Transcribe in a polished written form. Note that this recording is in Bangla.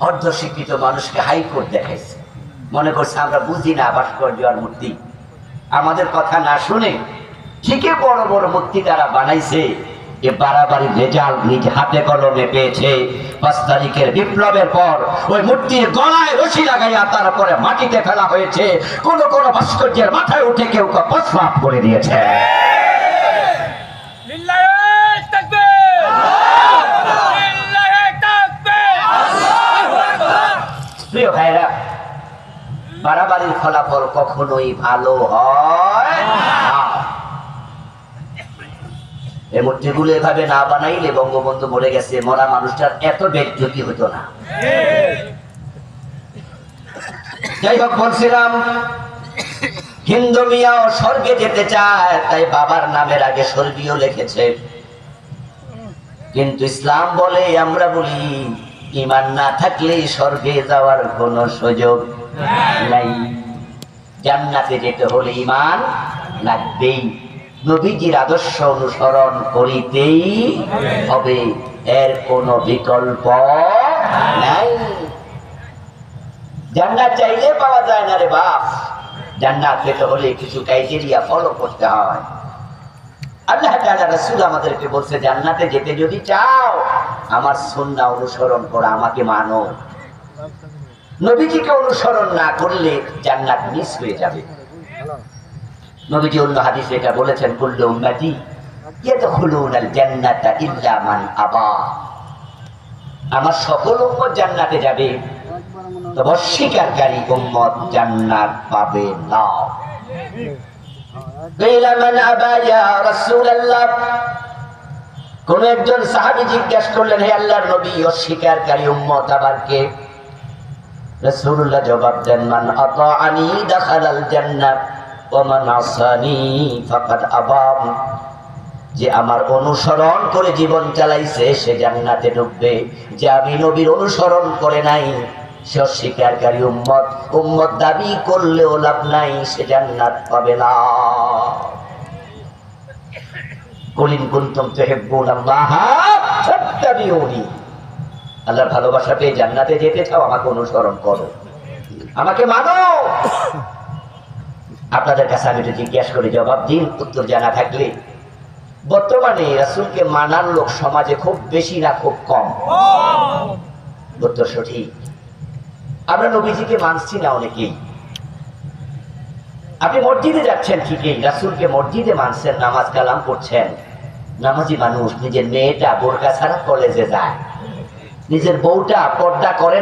অর্ধশিক্ষিত মানুষকে হাইকোর্ট দেখাইছে, মনে করছে আমরা বুঝি না ভাস্কর্য আর মূর্তি, আমাদের কথা না শুনে ঠিকই বড় বড় মূর্তি তারা বানাইছে। এ বাড়াবাড়ি রেজাল্ট নিজ হাতে কলমে পেয়েছে। 5 তারিখের বিপ্লবের পর ওই মূর্তির গলায় রশি লাগাইয়া তারপরে মাটিতে ফেলা হয়েছে। কোন কোন ভাস্কর্যের মাথায় উঠে কেউ প্রস্রাব করে দিয়েছে। প্রিয় ভাইরা, বাড়াবাড়ির ফলাফল কখনোই ভালো হয় না। এই মূর্তিগুলো এভাবে না বানাইলে বঙ্গবন্ধু মরে গেছে, মরা মানুষটার এত বেজ্জতি হতো না। যাই হোক, বলছিলাম হিন্দু মিয়াও স্বর্গে যেতে চায়, তাই বাবার নামের আগে স্বর্গীয় লিখেছে। কিন্তু ইসলাম বলে, আমরা বলি ঈমান না থাকলে স্বর্গে যাওয়ার কোনো সুযোগ নাই। জান্নাতে যেতে হলে ঈমান লাগবেই, নবীজির আদর্শ অনুসরণ করিতেই হবে, এর কোনো বিকল্প নাই। জান্নাত চাইলে পাওয়া যায় না রে বাপ, জান্নাত পেতে হলে কিছু ক্রাইটেরিয়া ফলো করতে হয়। আল্লাহ তাআলা রাসূল আমাদেরকে বলছে, জান্নাতে যেতে যদি চাও আমার সুন্নাহ অনুসরণ করো, আমাকে মানো। নবীজিকে অনুসরণ না করলে জান্নাত মিস হয়ে যাবে। নবীজি অন্য হাদিসে এটা বলেছেন, কুল্লু উম্মতি ইয়াদখুলুনাল জান্নাতা ইল্লা মান আবা। আমার সকল উম্মত জান্নাতে যাবে, তবে অস্বীকারী উম্মত জান্নাত পাবে না। কোন একজন সাহাবী জিজ্ঞাসা করলেন, হে আল্লাহর নবী, অস্বীকারী উম্মত আবার কে? রাসূলুল্লাহ জবাব দেন, মান আতাআনি দাখালাল জান্নাহ ওয়া মান আসানি ফাকাদ আবা। যে আমার অনুসরণ করে জীবন চালাইছে সে জান্নাতে ঢুকবে, যে আমি নবীর অনুসরণ করে নাই সে অস্বীকারী উম্মত। উম্মত দাবি করলেও লাভ নাই, সে জান্নাত পাবে না। কুল ইন কুনতুম তুহিব্বুনাল্লাহ ফাত্তাবিউনি। আল্লাহর ভালোবাসা পেয়ে জান্নাতে যেতে চাও, আমাকে অনুসরণ করো, আমাকে মানো। আপনাদের কাছে আমি একটু জিজ্ঞাসা করে জবাব দিন, উত্তর জানা থাকলে। বর্তমানে রাসূলকে মানার লোক সমাজে খুব বেশি না খুব কম? উত্তর সঠিক। আমরা নবীজিকে মানছি না অনেকেই। আপনি মসজিদে যাচ্ছেন ঠিকই, রাসূলকে মসজিদে মানছেন, নামাজ কালাম পড়ছেন, নামাজি মানুষ। নিজের মেয়েটা বোরকা ছাড়া কলেজে যায়, নিজের বউটা পর্দা করে